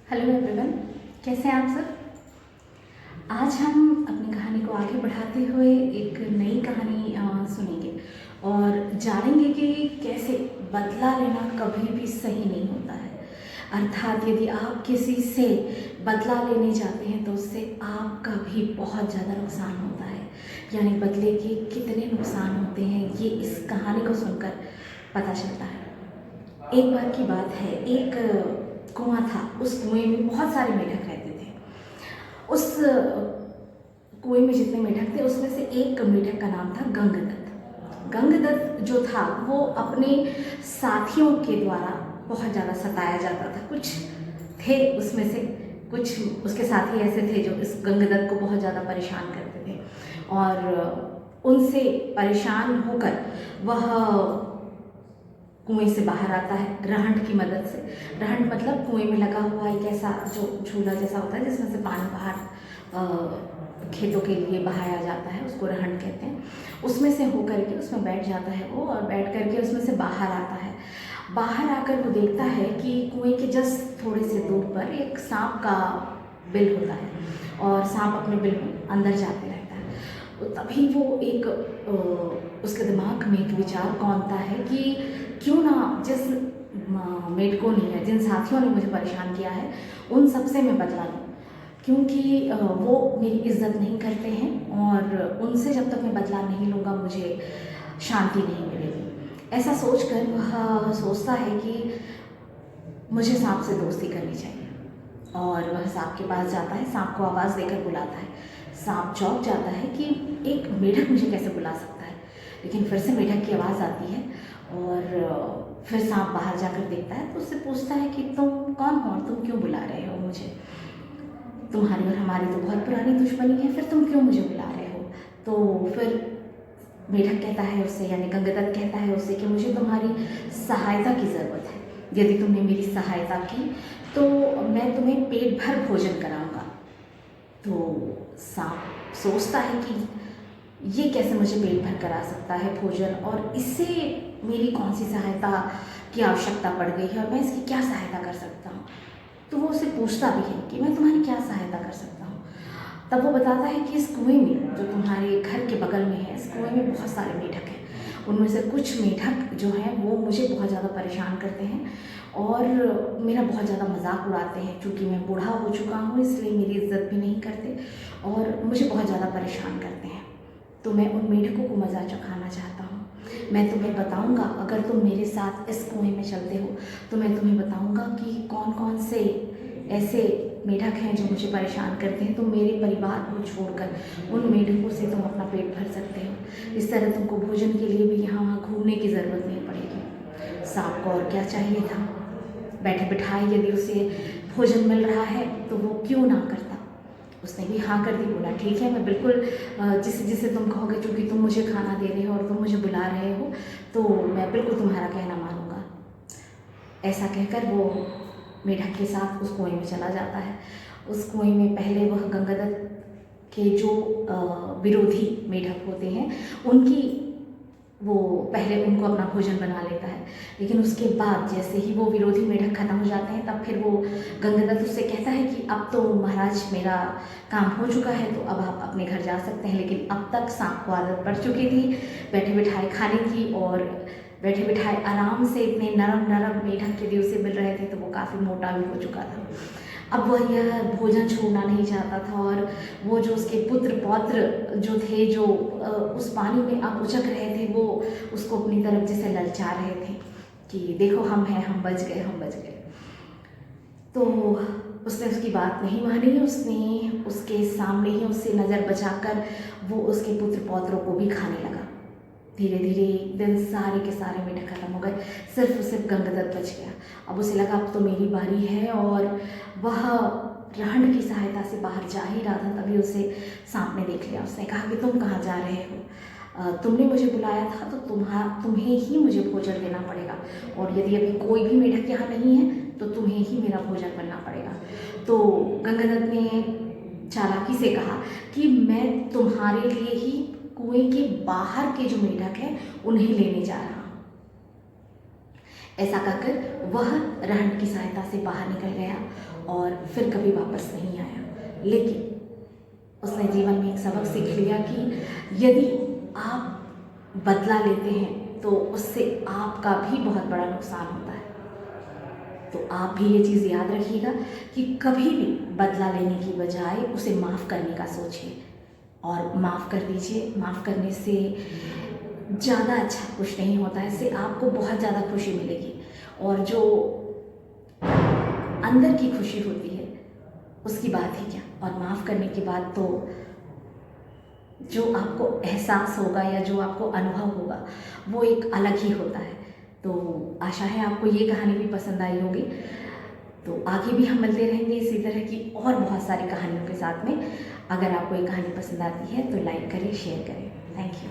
Hello everyone, कैसे हैं आप सब। आज हम अपनी कहानी को आगे बढ़ाते हुए एक नई कहानी सुनेंगे और जानेंगे कि कैसे बदला लेना कभी भी सही नहीं होता है। अर्थात यदि आप किसी से बदला लेने जाते हैं तो उससे आपका भी बहुत ज़्यादा नुकसान होता है। यानी बदले के कितने नुकसान होते हैं ये इस कहानी को सुनकर पता चलता है। एक बार की बात है, एक कुआं था। उस कुएं में बहुत सारे मेढक रहते थे। उस कुएं में जितने मेढक थे उसमें से एक मेढक का नाम था गंगदत्त। गंगदत्त जो था वो अपने साथियों के द्वारा बहुत ज़्यादा सताया जाता था। कुछ थे उसमें से, कुछ उसके साथी ऐसे थे जो इस गंगदत्त को बहुत ज़्यादा परेशान करते थे और उनसे परेशान होकर वह कुएं से बाहर आता है रहंड की मदद से। रहंड मतलब कुएं में लगा हुआ एक ऐसा जो झूला जैसा होता है जिसमें से पानी बाहर खेतों के लिए बहाया जाता है, उसको रहंड कहते हैं। उसमें से होकर के उसमें बैठ जाता है वो और बैठ करके उसमें से बाहर आता है। बाहर आकर वो देखता है कि कुएं के जस्ट थोड़े से दूर पर एक सांप का बिल होता है और सांप अपने बिल में अंदर जाते रहता है। तो तभी वो एक उसके दिमाग में एक विचार कौंता है कि क्यों ना जिस मेढकों ने या जिन साथियों ने मुझे परेशान किया है उन सब से मैं बदला लूँ, क्योंकि वो मेरी इज्जत नहीं करते हैं और उनसे जब तक मैं बदला नहीं लूँगा मुझे शांति नहीं मिलेगी। ऐसा सोचकर वह सोचता है कि मुझे सांप से दोस्ती करनी चाहिए और वह सांप के पास जाता है। सांप को आवाज़ देकर बुलाता है। सांप चौंक जाता है कि एक मेढक मुझे कैसे बुला सकता है, लेकिन फिर से मेढक की आवाज़ आती है और फिर सांप बाहर जाकर देखता है तो उससे पूछता है कि तुम कौन हो और तुम क्यों बुला रहे हो मुझे। तुम्हारी और हमारी तो बहुत पुरानी दुश्मनी है, फिर तुम क्यों मुझे बुला रहे हो। तो फिर मेढक कहता है उससे, यानी गंगदत्त कहता है उससे कि मुझे तुम्हारी सहायता की ज़रूरत है। यदि तुमने मेरी सहायता की तो मैं तुम्हें पेट भर भोजन कराऊंगा। तो सांप सोचता है कि ये कैसे मुझे पेट भर करा सकता है भोजन, और इससे मेरी कौन सी सहायता की आवश्यकता पड़ गई है और मैं इसकी क्या सहायता कर सकता हूँ। तो वो उससे पूछता भी है कि मैं तुम्हारी क्या सहायता कर सकता हूँ। तब वो बताता है कि इस कुएं में जो तुम्हारे घर के बगल में है, इस कुएं में बहुत सारे मेढक हैं। उनमें से कुछ मेढक जो हैं वो मुझे बहुत ज़्यादा परेशान करते हैं और मेरा बहुत ज़्यादा मजाक उड़ाते हैं। क्योंकि मैं बूढ़ा हो चुका हूँ इसलिए मेरी इज्जत भी नहीं करते और मुझे बहुत ज़्यादा परेशान करते हैं। तो मैं उन मेढकों को मज़ा चखाना चाहता हूँ। मैं तुम्हें बताऊँगा, अगर तुम मेरे साथ इस कुएं में चलते हो तो मैं तुम्हें बताऊँगा कि कौन कौन से ऐसे मेढक हैं जो मुझे परेशान करते हैं। तुम मेरे परिवार को छोड़कर उन मेढकों से तुम अपना पेट भर सकते हो। इस तरह तुमको भोजन के लिए भी यहाँ वहाँ घूमने की ज़रूरत नहीं पड़ेगी। सांप को और क्या चाहिए था, बैठे बिठाए यदि उसे भोजन मिल रहा है तो वो क्यों ना करता। उसने भी हाँ कर दी, बोला ठीक है मैं बिल्कुल जिसे जिसे तुम कहोगे, चूँकि तुम मुझे खाना दे रहे हो और तुम मुझे बुला रहे हो तो मैं बिल्कुल तुम्हारा कहना मानूंगा। ऐसा कहकर वो मेढक के साथ उस कुएं में चला जाता है। उस कुएं में पहले वह गंगादत्त के जो विरोधी मेढक होते हैं उनकी वो पहले उनको अपना भोजन बना लेता है, लेकिन उसके बाद जैसे ही वो विरोधी मेढक खत्म हो जाते हैं तब फिर वो गंगादत्त उससे कहता है कि अब तो महाराज मेरा काम हो चुका है तो अब आप अपने घर जा सकते हैं। लेकिन अब तक सांप को आदत पड़ चुकी थी बैठे बिठाए खाने की और बैठे बिठाए आराम से इतने नरम नरम मेढक यदि उसे मिल रहे थे तो वो काफ़ी मोटा भी हो चुका था। अब वह यह भोजन छोड़ना नहीं चाहता था और वो जो उसके पुत्र पौत्र जो थे जो उस पानी में अब उचक रहे थे वो उसको अपनी तरफ जैसे ललचा रहे थे कि देखो हम हैं, हम बच गए, हम बच गए। तो उसने उसकी बात नहीं मानी। उसने उसके सामने ही उससे नज़र बचाकर वो उसके पुत्र पौत्रों को भी खाने लगा। धीरे धीरे एक दिन सारे के सारे मेढक खत्म हो गए, सिर्फ गंगादत्त बच गया। अब उसे लगा अब तो मेरी बारी है और वह रहंड की सहायता से बाहर जा ही रहा था तभी उसे सांप ने देख लिया। उसने कहा कि तुम कहाँ जा रहे हो, तुमने मुझे बुलाया था तो तुम्हें ही मुझे भोजन देना पड़ेगा और यदि अभी कोई भी मेढक यहाँ नहीं है तो तुम्हें ही मेरा भोजन बनना पड़ेगा। तो गंगादत्त ने चालाकी से कहा कि मैं तुम्हारे लिए ही कुएं के बाहर के जो मेढक हैं उन्हें लेने जा रहा हूँ। ऐसा कहकर वह रहंट की सहायता से बाहर निकल गया और फिर कभी वापस नहीं आया। लेकिन उसने जीवन में एक सबक सीख लिया कि यदि आप बदला लेते हैं तो उससे आपका भी बहुत बड़ा नुकसान होता है। तो आप भी ये चीज़ याद रखिएगा कि कभी भी बदला लेने की बजाय उसे माफ़ करने का सोचिए और माफ़ कर दीजिए। माफ़ करने से ज़्यादा अच्छा कुछ नहीं होता है, इससे आपको बहुत ज़्यादा खुशी मिलेगी और जो अंदर की खुशी होती है उसकी बात ही क्या। और माफ़ करने के बाद तो जो आपको एहसास होगा या जो आपको अनुभव होगा वो एक अलग ही होता है। तो आशा है आपको ये कहानी भी पसंद आई होगी। तो आगे भी हम मिलते रहेंगे इसी तरह की और बहुत सारी कहानियों के साथ में। अगर आपको ये कहानी पसंद आती है तो लाइक करें, शेयर करें। Thank you.